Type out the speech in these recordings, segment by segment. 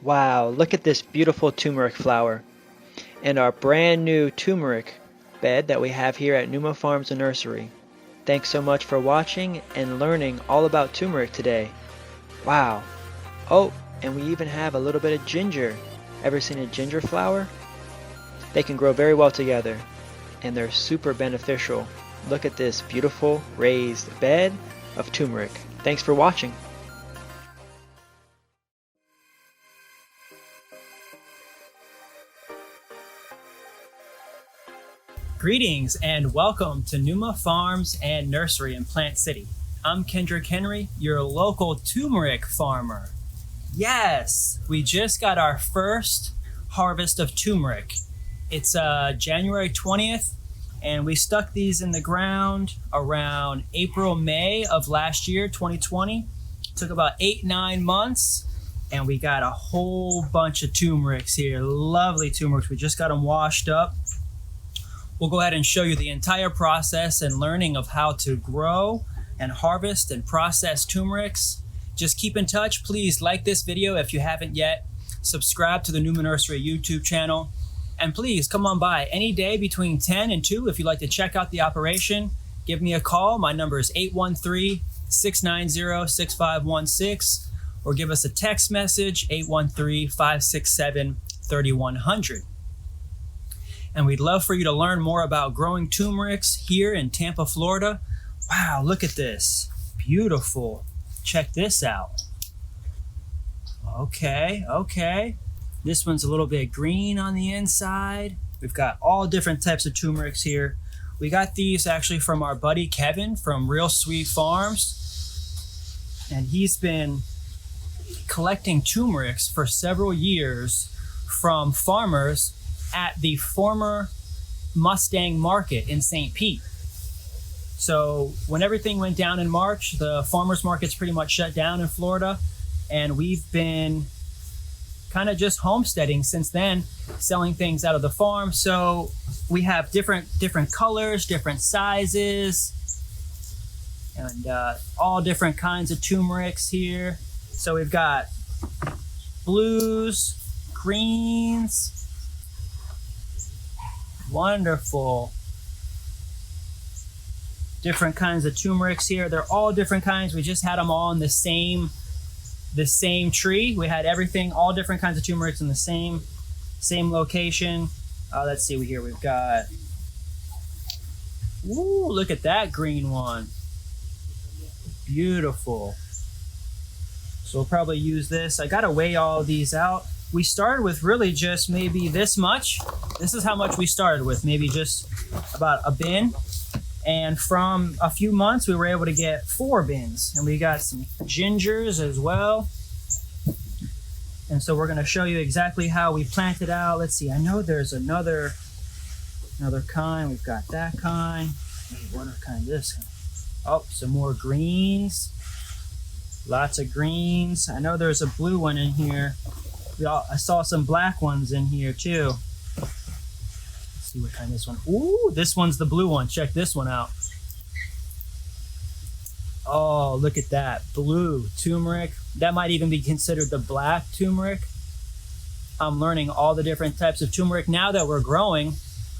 Wow, look at this beautiful turmeric flower and our brand new turmeric bed that we have here at Numa Farms and Nursery. Thanks so much for watching and learning all about turmeric today. Wow. Oh, and we even have a little bit of ginger. Ever seen a ginger flower? They can grow very well together and they're super beneficial. Look at this beautiful raised bed of turmeric. Thanks for watching. Greetings and welcome to Numa Farms and Nursery in Plant City. I'm Kendrick Henry, your local turmeric farmer. Yes, we just got our first harvest of turmeric. It's January 20th, and we stuck these in the ground around April, May of last year, 2020. Took about 8-9 months, and we got a whole bunch of turmerics here. Lovely turmerics. We just got them washed up. We'll go ahead and show you the entire process and learning of how to grow and harvest and process turmerics. Just keep in touch. Please like this video if you haven't yet. Subscribe to the Numa Nursery YouTube channel. And please come on by any day between 10 and 2 if you'd like to check out the operation. Give me a call. My number is 813-690-6516, or give us a text message, 813-567-3100. And we'd love for you to learn more about growing turmerics here in Tampa, Florida. Wow, look at this. Beautiful. Check this out. Okay. This one's a little bit green on the inside. We've got all different types of turmerics here. We got these actually from our buddy Kevin from Real Sweet Farms. And he's been collecting turmerics for several years from farmers at the former Mustang Market in St. Pete. So when everything went down in March, the farmers market's pretty much shut down in Florida, and we've been kind of just homesteading since then, selling things out of the farm. So we have different colors, different sizes, and all different kinds of turmerics here. So we've got blues, greens. Wonderful. Different kinds of turmerics here. They're all different kinds. We just had them all in the same tree. We had everything, all different kinds of turmerics in the same location. Let's see here. We've got, ooh, look at that green one. Beautiful. So we'll probably use this. I gotta weigh all of these out. We started with really just maybe this much. This is how much we started with, maybe just about a bin. And from a few months, we were able to get 4 bins. And we got some gingers as well. And so we're gonna show you exactly how we plant it out. Let's see, I know there's another kind. We've got that kind. What kind is this kind? Oh, some more greens. Lots of greens. I know there's a blue one in here. I saw some black ones in here too. Let's see what kind this one. Ooh, this one's the blue one. Check this one out. Oh, look at that. Blue turmeric. That might even be considered the black turmeric. I'm learning all the different types of turmeric. Now that we're growing,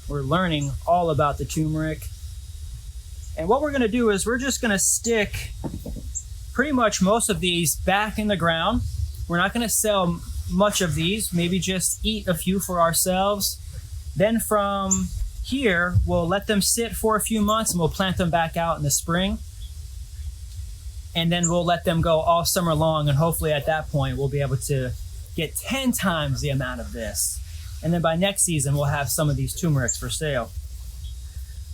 we're learning all about the turmeric. And what we're gonna do is we're just gonna stick pretty much most of these back in the ground. We're not gonna sell much of these, maybe just eat a few for ourselves. Then from here, we'll let them sit for a few months and we'll plant them back out in the spring. And then we'll let them go all summer long, and hopefully at that point we'll be able to get 10 times the amount of this. And then by next season we'll have some of these turmerics for sale.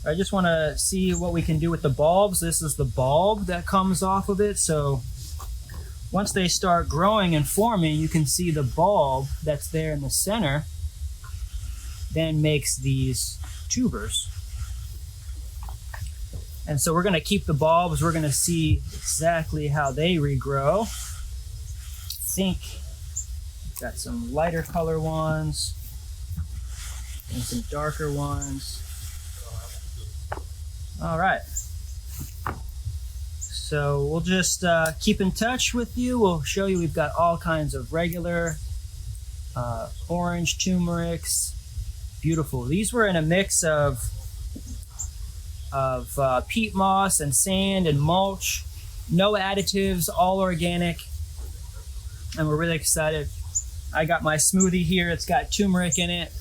I just want to see what we can do with the bulbs. This is the bulb that comes off of it. So once they start growing and forming, you can see the bulb that's there in the center then makes these tubers. And so we're going to keep the bulbs. We're going to see exactly how they regrow. I think we've got some lighter color ones and some darker ones. All right. So we'll just keep in touch with you. We'll show you we've got all kinds of regular orange turmerics. Beautiful. These were in a mix of peat moss and sand and mulch. No additives, all organic. And we're really excited. I got my smoothie here. It's got turmeric in it.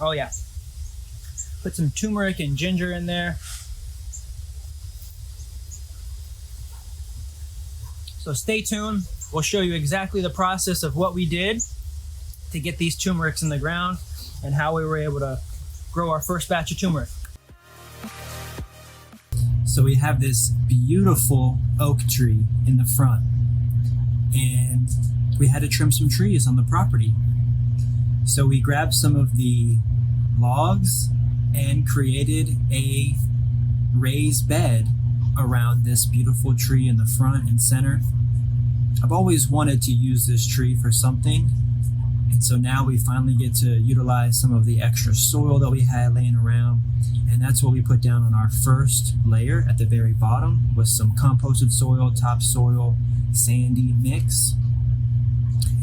Oh yeah. Put some turmeric and ginger in there. So stay tuned. We'll show you exactly the process of what we did to get these turmerics in the ground and how we were able to grow our first batch of turmeric. So we have this beautiful oak tree in the front, and we had to trim some trees on the property. So we grabbed some of the logs and created a raised bed around this beautiful tree in the front and center. I've always wanted to use this tree for something, and so now we finally get to utilize some of the extra soil that we had laying around, and that's what we put down on our first layer at the very bottom with some composted soil, topsoil, sandy mix.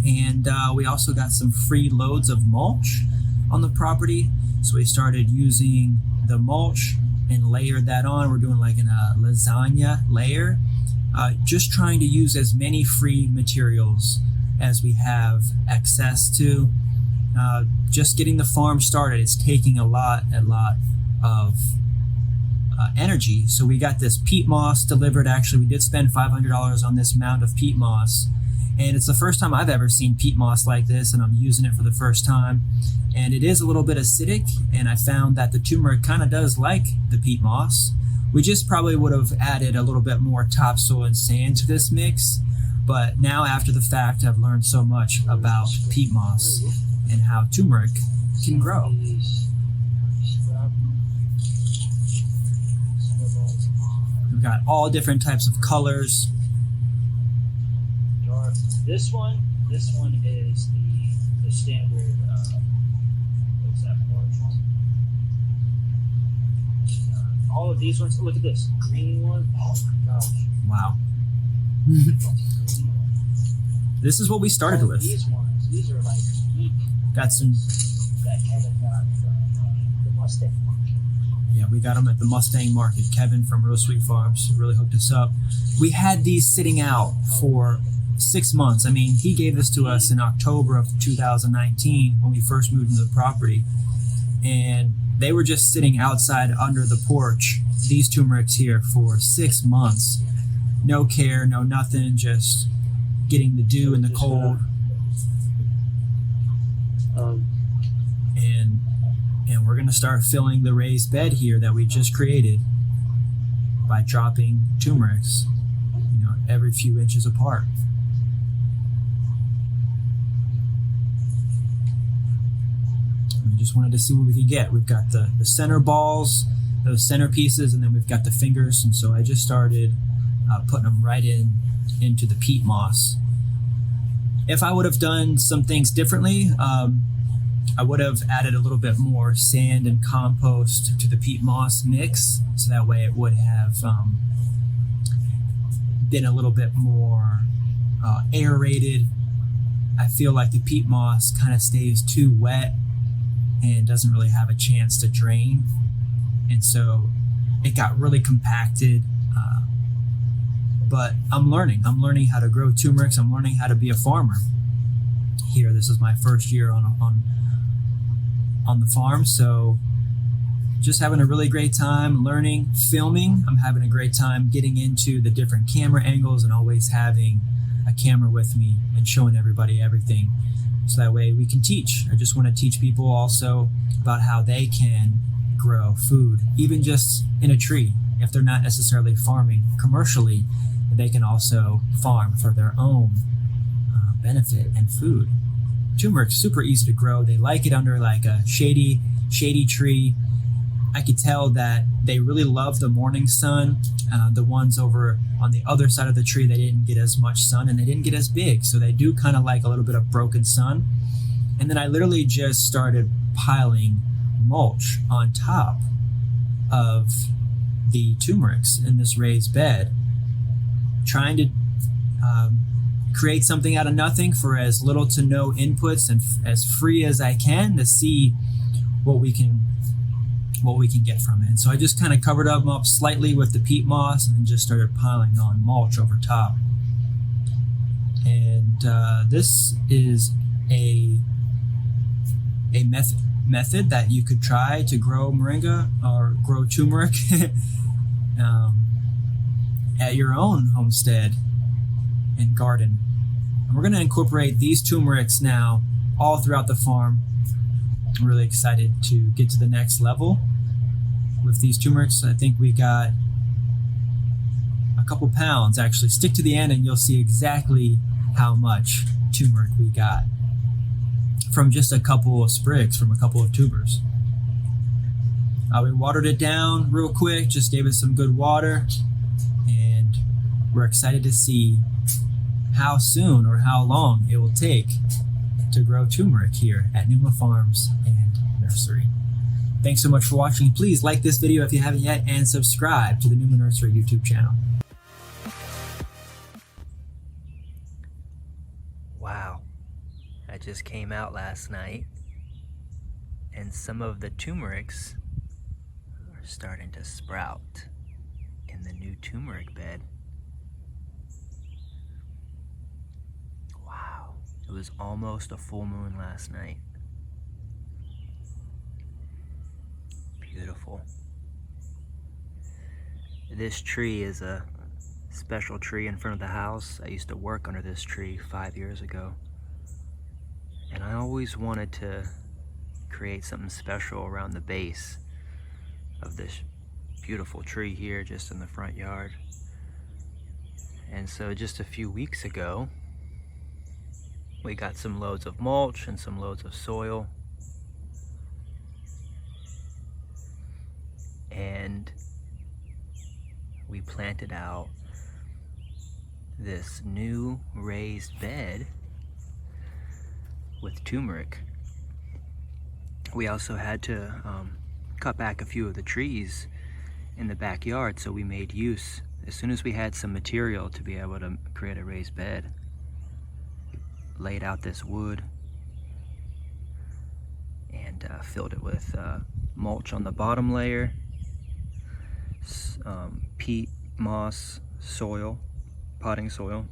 And we also got some free loads of mulch on the property, so we started using the mulch and layered that on. We're doing like a lasagna layer, just trying to use as many free materials as we have access to. Just getting the farm started, it's taking a lot of energy. So we got this peat moss delivered. Actually, we did spend $500 on this mound of peat moss, and it's the first time I've ever seen peat moss like this, and I'm using it for the first time. And it is a little bit acidic, and I found that the turmeric kind of does like the peat moss. We just probably would have added a little bit more topsoil and sand to this mix, but now after the fact, I've learned so much about peat moss and how turmeric can grow. We've got all different types of colors. This one is the standard. What's that orange one? All of these ones. Look at this green one. Oh my gosh! Wow. This is what we started with. These ones. These are like unique. Got some. That Kevin got from the Mustang Market. Yeah, we got them at the Mustang Market. Kevin from Real Sweet Farms really hooked us up. We had these sitting out for 6 months. I mean, he gave this to us in October of 2019 when we first moved into the property, and they were just sitting outside under the porch, these turmerics here, for 6 months. No care, no nothing, just getting the dew and the cold. And we're gonna start filling the raised bed here that we just created by dropping turmerics, every few inches apart. We just wanted to see what we could get. We've got the center balls, those center pieces, and then we've got the fingers. And so I just started putting them right into the peat moss. If I would have done some things differently, I would have added a little bit more sand and compost to the peat moss mix, so that way it would have been a little bit more aerated. I feel like the peat moss kind of stays too wet and doesn't really have a chance to drain, and so it got really compacted. But I'm learning how to grow turmerics. I'm learning how to be a farmer here. This is my first year on the farm, so just having a really great time learning, filming. I'm having a great time getting into the different camera angles and always having a camera with me and showing everybody everything, so that way we can teach. I just want to teach people also about how they can grow food, even just in a tree. If they're not necessarily farming commercially, they can also farm for their own benefit and food. Turmeric's super easy to grow. They like it under like a shady tree. I could tell that they really love the morning sun. The ones over on the other side of the tree, they didn't get as much sun and they didn't get as big. So they do kind of like a little bit of broken sun. And then I literally just started piling mulch on top of the turmerics in this raised bed, trying to create something out of nothing for as little to no inputs and as free as I can to see what we can get from it. And so I just kind of covered them up slightly with the peat moss and then just started piling on mulch over top. And this is a method that you could try to grow moringa or grow turmeric at your own homestead and garden. And we're going to incorporate these turmerics now all throughout the farm. I'm really excited to get to the next level with these turmerics. I think we got a couple pounds. Actually, stick to the end and you'll see exactly how much turmeric we got from just a couple of sprigs from a couple of tubers. We watered it down real quick, just gave it some good water, and we're excited to see how soon or how long it will take to grow turmeric here at Numa Farms and Nursery. Thanks so much for watching. Please like this video if you haven't yet and subscribe to the Numa Nursery YouTube channel. Wow, that just came out last night, and some of the turmerics are starting to sprout in the new turmeric bed. Wow, it was almost a full moon last night. Beautiful. This tree is a special tree in front of the house. I used to work under this tree 5 years ago, and I always wanted to create something special around the base of this beautiful tree here just in the front yard. And so just a few weeks ago, we got some loads of mulch and some loads of soil, and we planted out this new raised bed with turmeric. We also had to cut back a few of the trees in the backyard, so we made use, as soon as we had some material to be able to create a raised bed, laid out this wood and filled it with mulch on the bottom layer, peat, moss, soil, potting soil,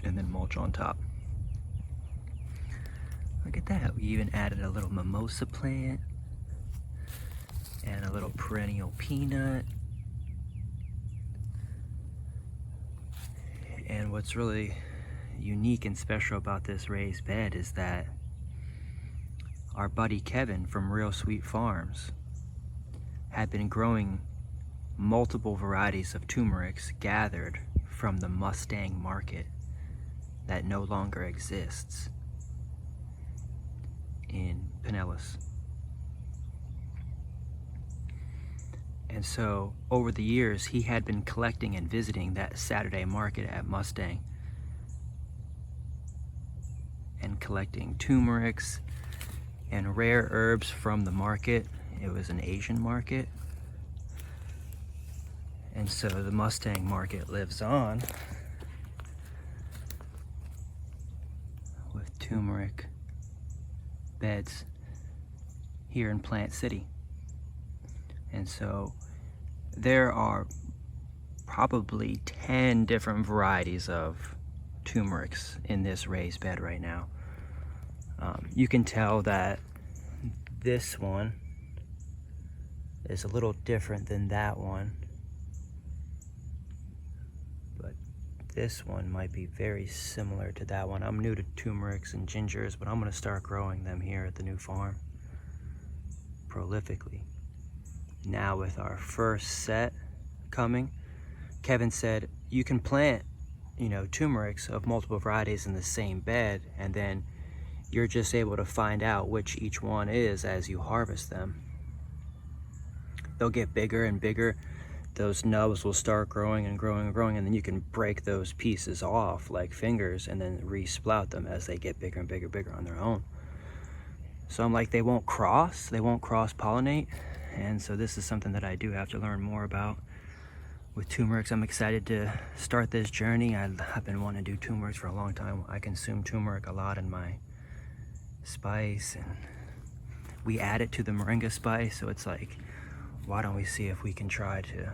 and then mulch on top. Look at that, we even added a little mimosa plant and a little perennial peanut. And what's really unique and special about this raised bed is that our buddy Kevin from Real Sweet Farms had been growing multiple varieties of turmerics gathered from the Mustang market that no longer exists in Pinellas. And so over the years, he had been collecting and visiting that Saturday market at Mustang and collecting turmerics and rare herbs from the market. It was an Asian market. And so the Mustang market lives on with turmeric beds here in Plant City. And so there are probably 10 different varieties of turmerics in this raised bed right now. You can tell that this one is a little different than that one, but this one might be very similar to that one. I'm new to turmerics and gingers, but I'm going to start growing them here at the new farm prolifically. Now with our first set coming, Kevin said you can plant, turmerics of multiple varieties in the same bed, and then you're just able to find out which each one is as you harvest them. They'll get bigger and bigger. Those nubs will start growing and growing and growing, and then you can break those pieces off like fingers and then re-sprout them as they get bigger and bigger and bigger on their own. So I'm like, they won't cross-pollinate, and so this is something that I do have to learn more about with turmerics. I'm excited to start this journey. I've been wanting to do turmerics for a long time. I consume turmeric a lot in my spice, and we add it to the Moringa spice, so it's like, why don't we see if we can try to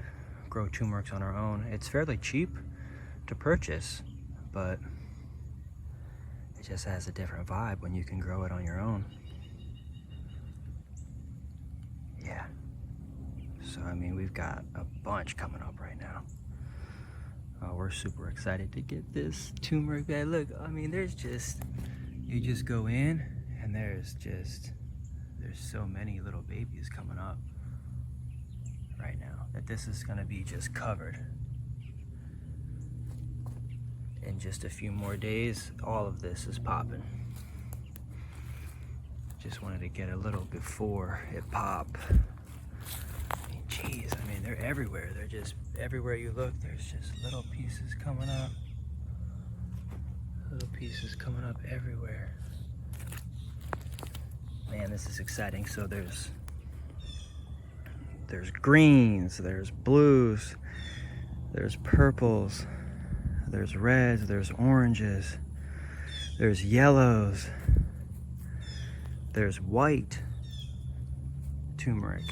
grow turmerics on our own? It's fairly cheap to purchase, but it just has a different vibe when you can grow it on your own. Yeah. So, I mean, we've got a bunch coming up right now. We're super excited to get this turmeric bed. Look, I mean, there's just, you just go in and there's so many little babies coming up right now that this is gonna be just covered. In just a few more days, all of this is popping. Just wanted to get a little before it pop. I mean, geez, I mean, they're everywhere. They're just, everywhere you look, there's just little pieces coming up. Little pieces coming up everywhere. Man, this is exciting. So there's greens, there's blues, there's purples, there's reds, there's oranges, there's yellows, there's white turmeric.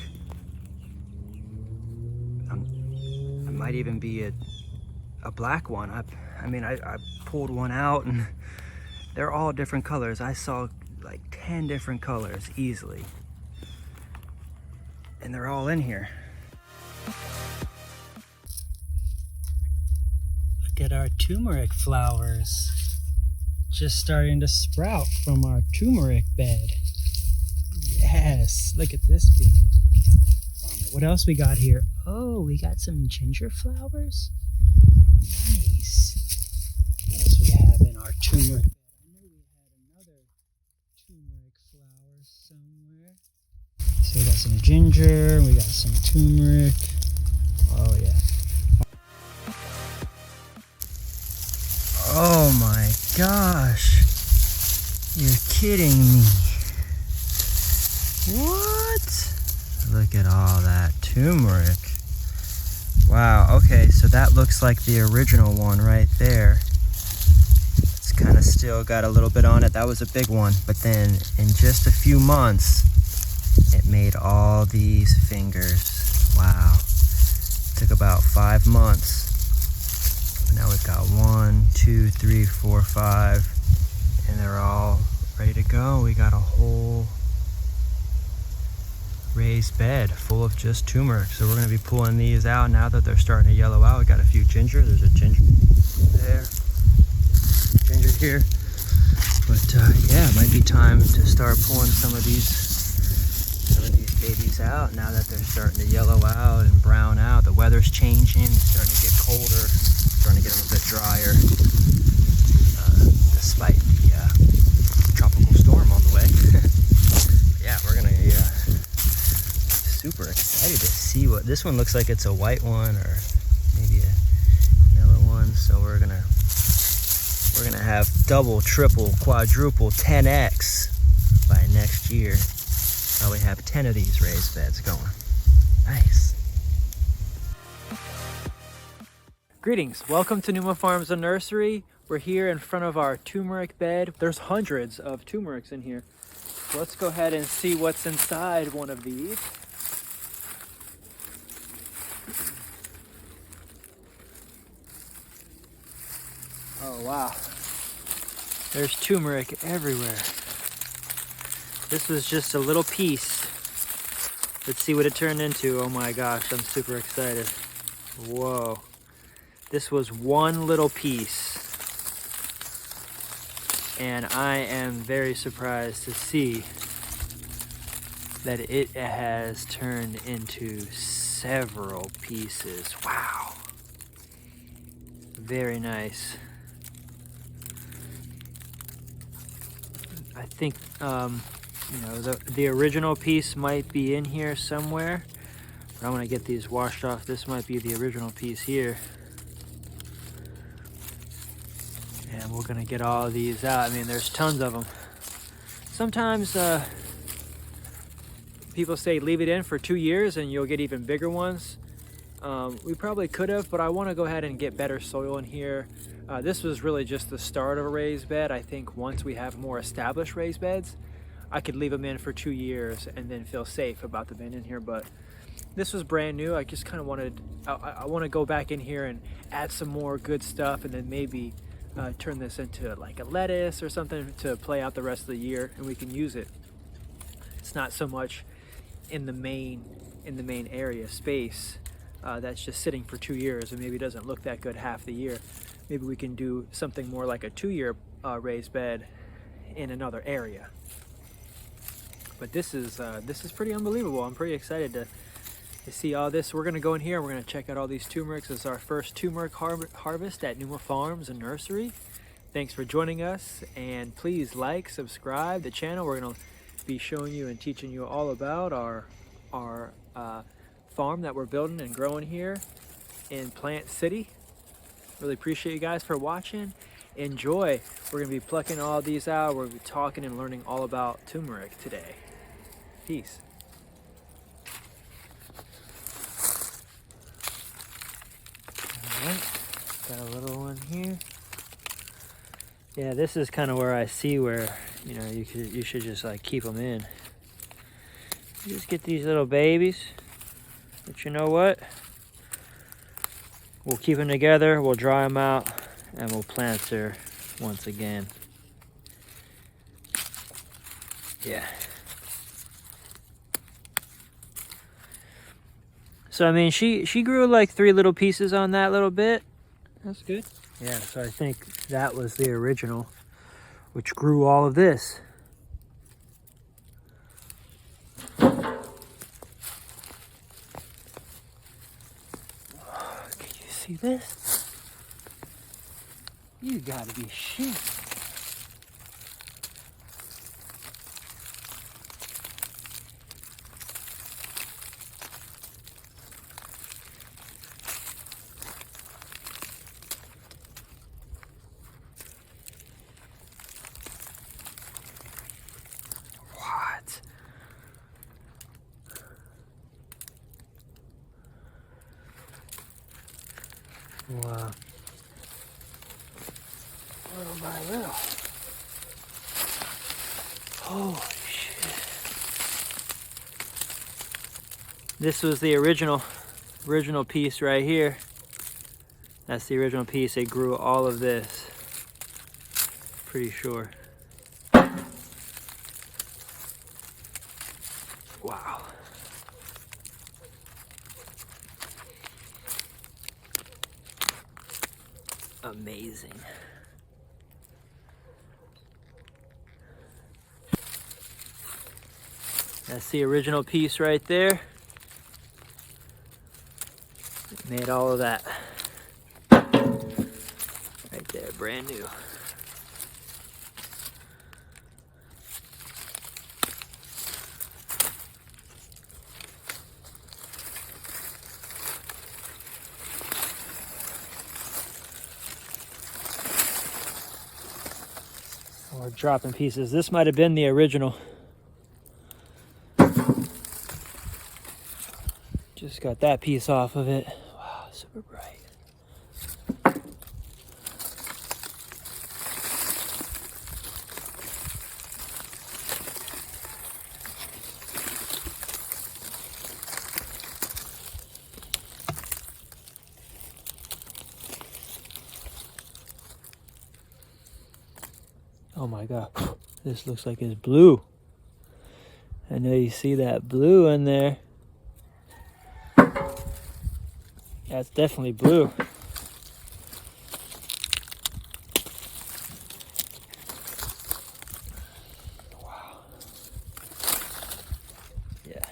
I might even be a black one. I mean, I pulled one out and they're all different colors. I saw like 10 different colors easily. And they're all in here. Look at our turmeric flowers. Just starting to sprout from our turmeric bed. Yes, look at this big. What else we got here? Oh, we got some ginger flowers. Nice. What else we have in our turmeric bed? I know we had another turmeric flower somewhere. So we got some ginger, we got some turmeric. Oh yeah. Oh my gosh. You're kidding me. What? Look at all that turmeric. Wow, okay, so that looks like the original one right there. It's kind of still got a little bit on it. That was a big one, but then in just a few months, it made all these fingers. Wow. Took about 5 months. Now we've got 1, 2, 3, 4, 5, and they're all ready to go. We got a whole raised bed full of just turmeric. So we're going to be pulling these out now that they're starting to yellow out. We got a few ginger. There's a ginger there, ginger here. But yeah, it might be time to start pulling some of these babies out now that they're starting to yellow out and brown out. The weather's changing. It's starting to get colder. It's starting to get a little bit drier, despite the tropical storm on the way. Yeah, we're gonna super excited to see what this one looks like. It's a white one or maybe a yellow one. So we're gonna have double, triple, quadruple, 10x by next year. Probably have 10 of these raised beds going. Nice. Greetings, welcome to Numa Farms and Nursery. We're here in front of our turmeric bed. There's hundreds of turmerics in here. So let's go ahead and see what's inside one of these. Oh wow, there's turmeric everywhere. This was just a little piece. Let's see what it turned into. Oh my gosh, I'm super excited. Whoa. This was one little piece. And I am very surprised to see that it has turned into several pieces. Wow. Very nice. I think, you know, the original piece might be in here somewhere. But I'm gonna get these washed off. This might be the original piece here. And we're gonna get all of these out. I mean, there's tons of them. Sometimes people say leave it in for 2 years and you'll get even bigger ones. We probably could have, but I want to go ahead and get better soil in here. This was really just the start of a raised bed. I think once we have more established raised beds, I could leave them in for 2 years and then feel safe about the bin in here. But this was brand new. I just kind of wanted, I want to go back in here and add some more good stuff, and then maybe turn this into like a lettuce or something to play out the rest of the year, and we can use it. It's not so much in the main area space that's just sitting for 2 years and maybe doesn't look that good half the year. Maybe we can do something more like a 2-year raised bed in another area. But this is pretty unbelievable. I'm pretty excited to see all this. We're gonna go in here and we're gonna check out all these turmerics. This is our first turmeric harvest at Numa Farms and Nursery. Thanks for joining us, and please like, subscribe the channel. We're gonna be showing you and teaching you all about our farm that we're building and growing here in Plant City. Really appreciate you guys for watching. Enjoy. We're gonna be plucking all these out. We're gonna be talking and learning all about turmeric today. Peace. Alright, got a little one here. Yeah, this is kind of where I see where, you know, you should just like keep them in. You just get these little babies, but you know what? We'll keep them together, we'll dry them out, and we'll plant her once again. Yeah. So I mean, she grew like 3 little pieces on that little bit. That's good. Yeah, so I think that was the original, which grew all of this. Can you see this? You gotta be shit. Wow. Little by little. Holy shit. This was the original piece right here. That's the original piece. It grew all of this. Pretty sure. Wow. Amazing. That's the original piece right there. It made all of that. Right there, brand new. We're dropping pieces. This might have been the original. Just got that piece off of it. Wow, super bright. Oh my God, this looks like it's blue. I know you see that blue in there. That's definitely blue. Wow. Yeah.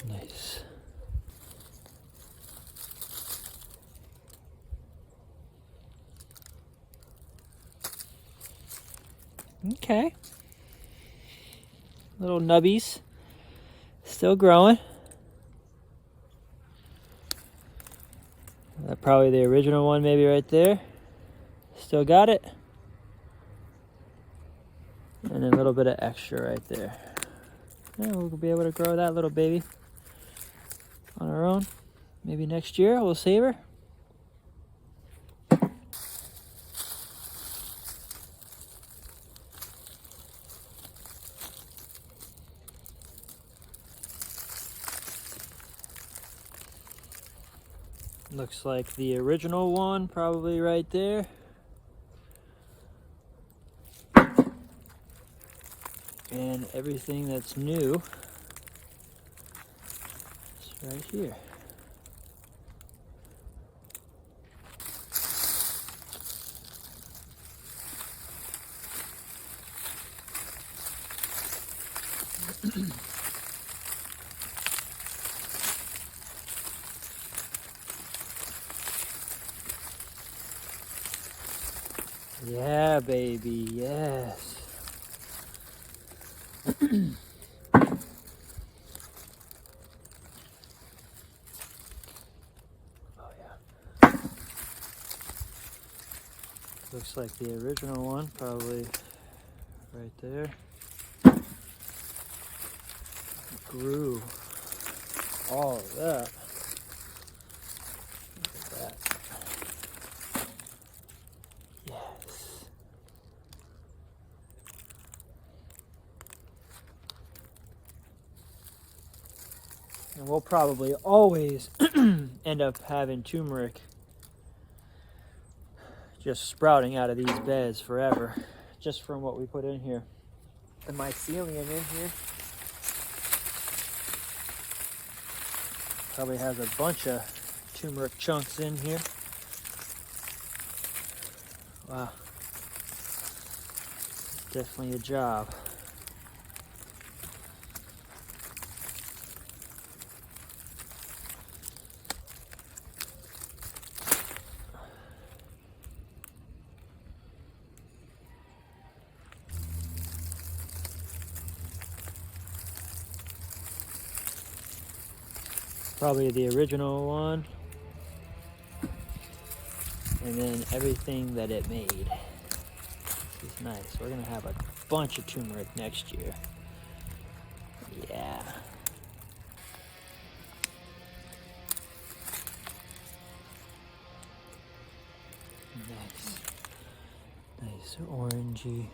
Nice. Okay. Little nubbies. Still growing. Probably the original one maybe right there. Still got it. And a little bit of extra right there. And we'll be able to grow that little baby on our own. Maybe next year we'll save her. Looks like the original one probably right there. And everything that's new is right here. Yeah, baby, yes. Oh yeah. Looks like the original one, probably right there. Grew all of that. Look at that. Yes. And we'll probably always end up having turmeric just sprouting out of these beds forever, just from what we put in here. The mycelium in here probably has a bunch of turmeric chunks in here. Wow, definitely a job. Probably the original one, and then everything that it made. This is nice. We're gonna have a bunch of turmeric next year. Yeah. Nice. Nice orangey.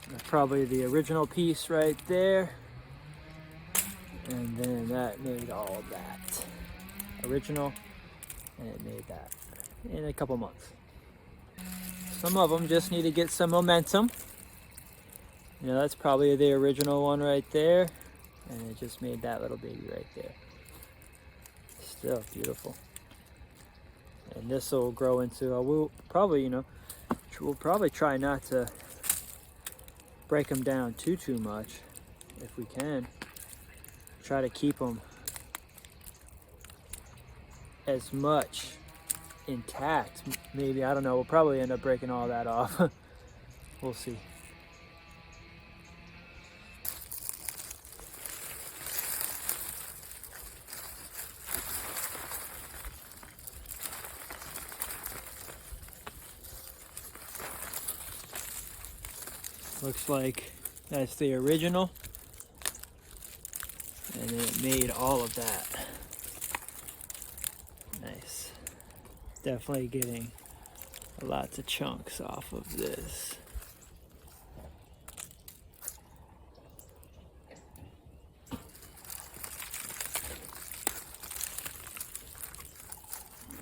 That's probably the original piece right there. And then that made all of that. Original, and it made that in a couple months. Some of them just need to get some momentum. You know, that's probably the original one right there. And it just made that little baby right there. Still beautiful. And this will grow into, we'll probably, we'll probably try not to break them down too much if we can. Try to keep them as much intact. Maybe, I don't know, we'll probably end up breaking all that off. We'll see. Looks like that's the original, and then it made all of that. Nice. Definitely getting lots of chunks off of this.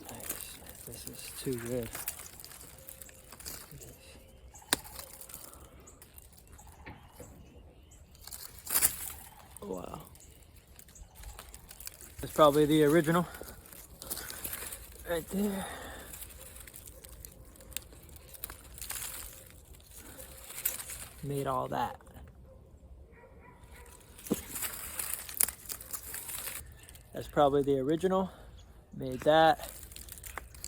Nice. This is too good. Wow. That's probably the original. Right there. made all that. That's probably the original. Made that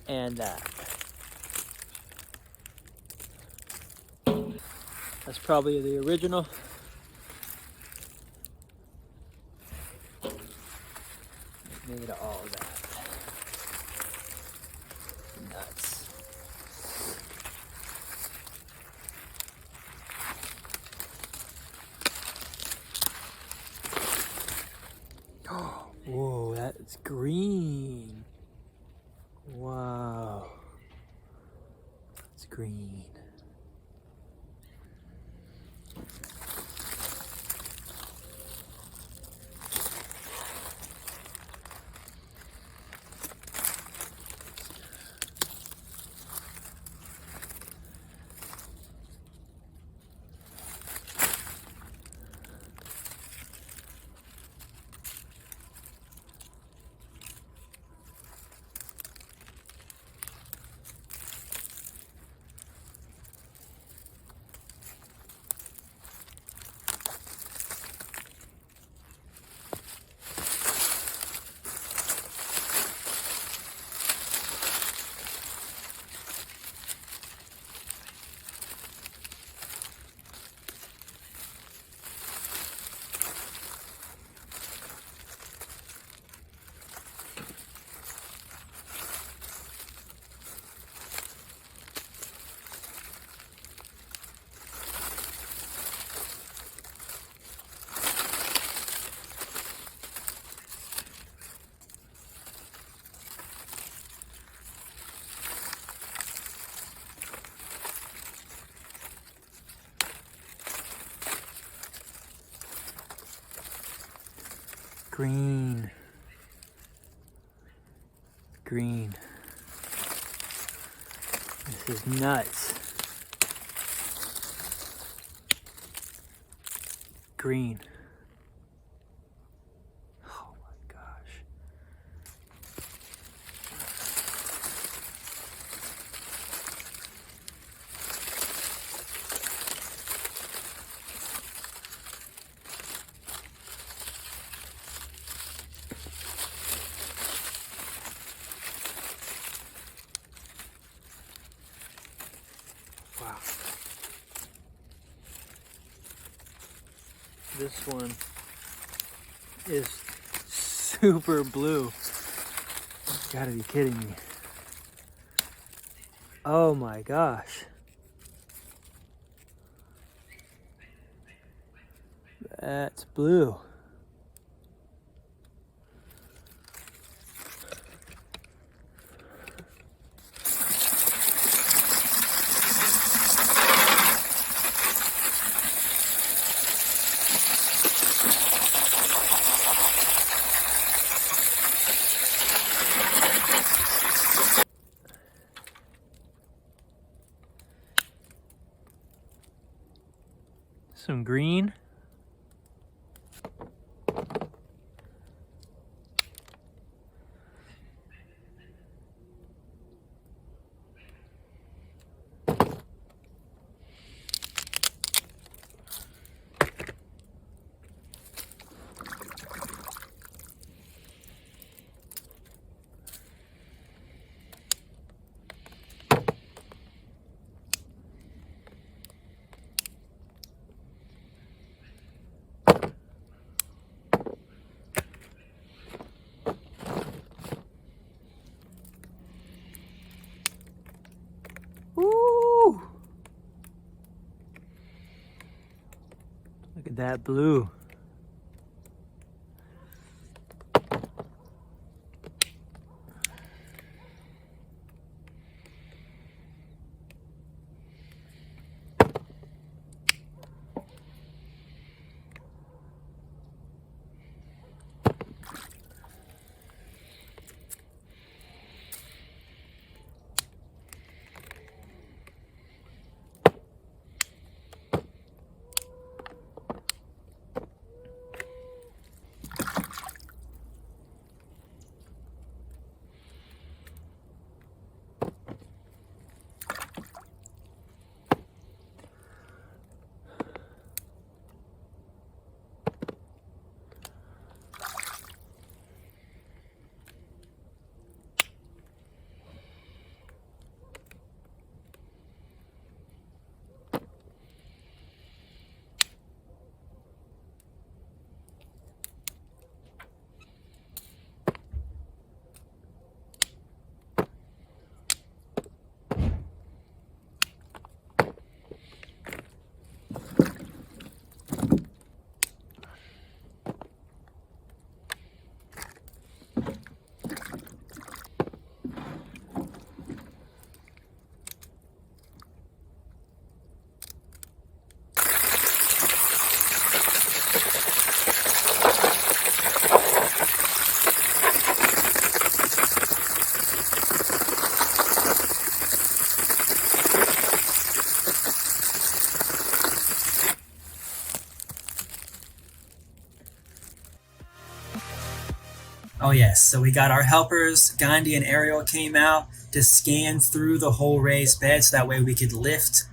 and that. That's probably the original. Made all that. Nuts. Whoa, that's green. Wow. It's green. Green. Green. This is nuts. Green. Oh my gosh. Wow. This one is super blue. You gotta be kidding me. Oh my gosh. That's blue. Some green. Woo! Look at that blue. Oh yes, so we got our helpers, Gandhi and Ariel came out to scan through the whole raised bed so that way we could lift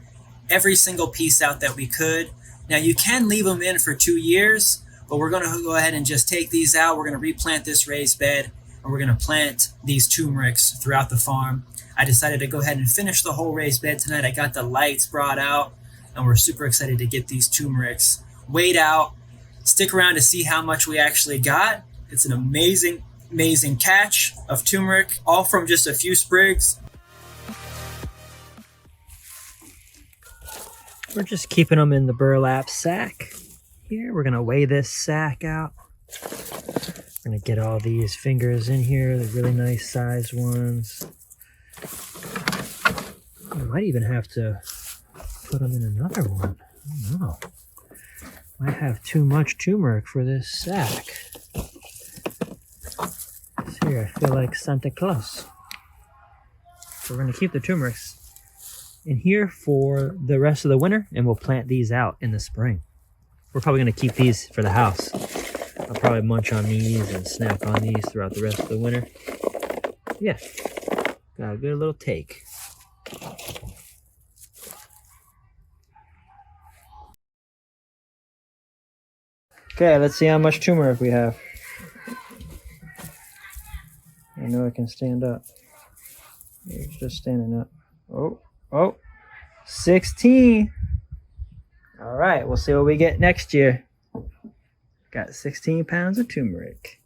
every single piece out that we could. Now you can leave them in for 2 years, but we're going to go ahead and just take these out. We're going to replant this raised bed, and we're going to plant these turmerics throughout the farm. I decided to go ahead and finish the whole raised bed tonight. I got the lights brought out, and we're super excited to get these turmerics weighed out. Stick around to see how much we actually got. It's an amazing catch of turmeric, all from just a few sprigs. We're just keeping them in the burlap sack. Here, we're gonna weigh this sack out. We're gonna get all these fingers in here, the really nice sized ones. I might even have to put them in another one. I don't know. Might have too much turmeric for this sack. Here, I feel like Santa Claus. So we're going to keep the turmerics in here for the rest of the winter, and we'll plant these out in the spring. We're probably going to keep these for the house. I'll probably munch on these and snack on these throughout the rest of the winter. Yeah, got a good little take. Okay, let's see how much turmeric we have. I know I can stand up. It's just standing up. Oh, 16. All right, we'll see what we get next year. Got 16 pounds of turmeric.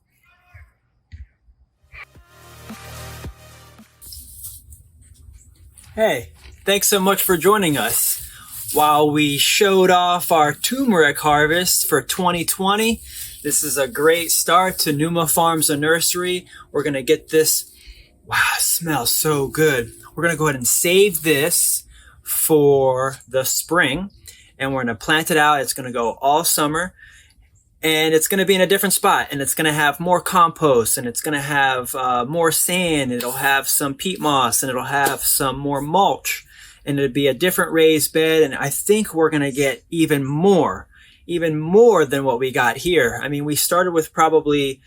Hey, thanks so much for joining us. While we showed off our turmeric harvest for 2020, this is a great start to Numa Farms and Nursery. We're going to get this. Wow, it smells so good. We're going to go ahead and save this for the spring, and we're going to plant it out. It's going to go all summer, and it's going to be in a different spot, and it's going to have more compost, and it's going to have more sand. It'll have some peat moss, and it'll have some more mulch, and it'll be a different raised bed. And I think we're going to get even more than what we got here. I mean, we started with probably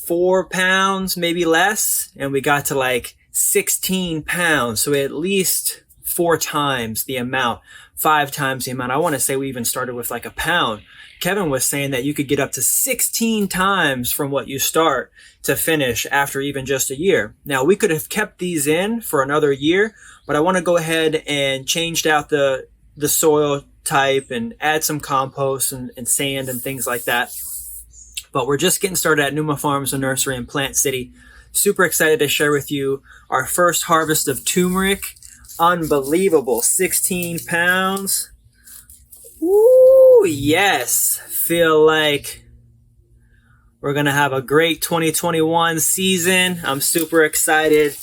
4 pounds, maybe less, and we got to like 16 pounds. So at least 4 times the amount, 5 times the amount. I want to say we even started with like a pound. Kevin was saying that you could get up to 16 times from what you start to finish after even just a year. Now, we could have kept these in for another year, but I want to go ahead and changed out the soil type and add some compost and sand and things like that. But we're just getting started at Numa Farms and Nursery in Plant City. Super excited to share with you our first harvest of turmeric. Unbelievable, 16 pounds. Ooh, yes. Feel like we're going to have a great 2021 season. I'm super excited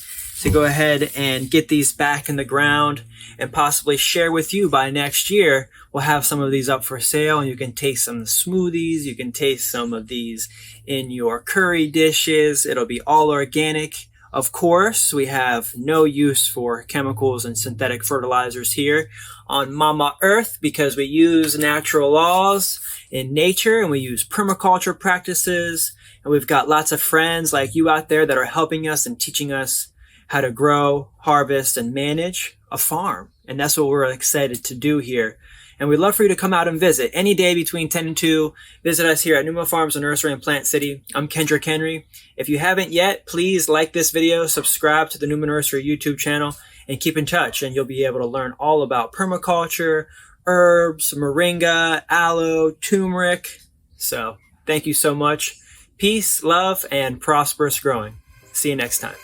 to go ahead and get these back in the ground and possibly share with you by next year. We'll have some of these up for sale, and you can taste some smoothies. You can taste some of these in your curry dishes. It'll be all organic. Of course, we have no use for chemicals and synthetic fertilizers here on Mama Earth because we use natural laws in nature, and we use permaculture practices. And we've got lots of friends like you out there that are helping us and teaching us how to grow, harvest, and manage a farm. And that's what we're excited to do here. And we'd love for you to come out and visit any day between 10 and 2. Visit us here at Numa Farms and Nursery in Plant City. I'm Kendrick Henry. If you haven't yet, please like this video, subscribe to the Numa Nursery YouTube channel, and keep in touch. And you'll be able to learn all about permaculture, herbs, moringa, aloe, turmeric. So thank you so much. Peace, love, and prosperous growing. See you next time.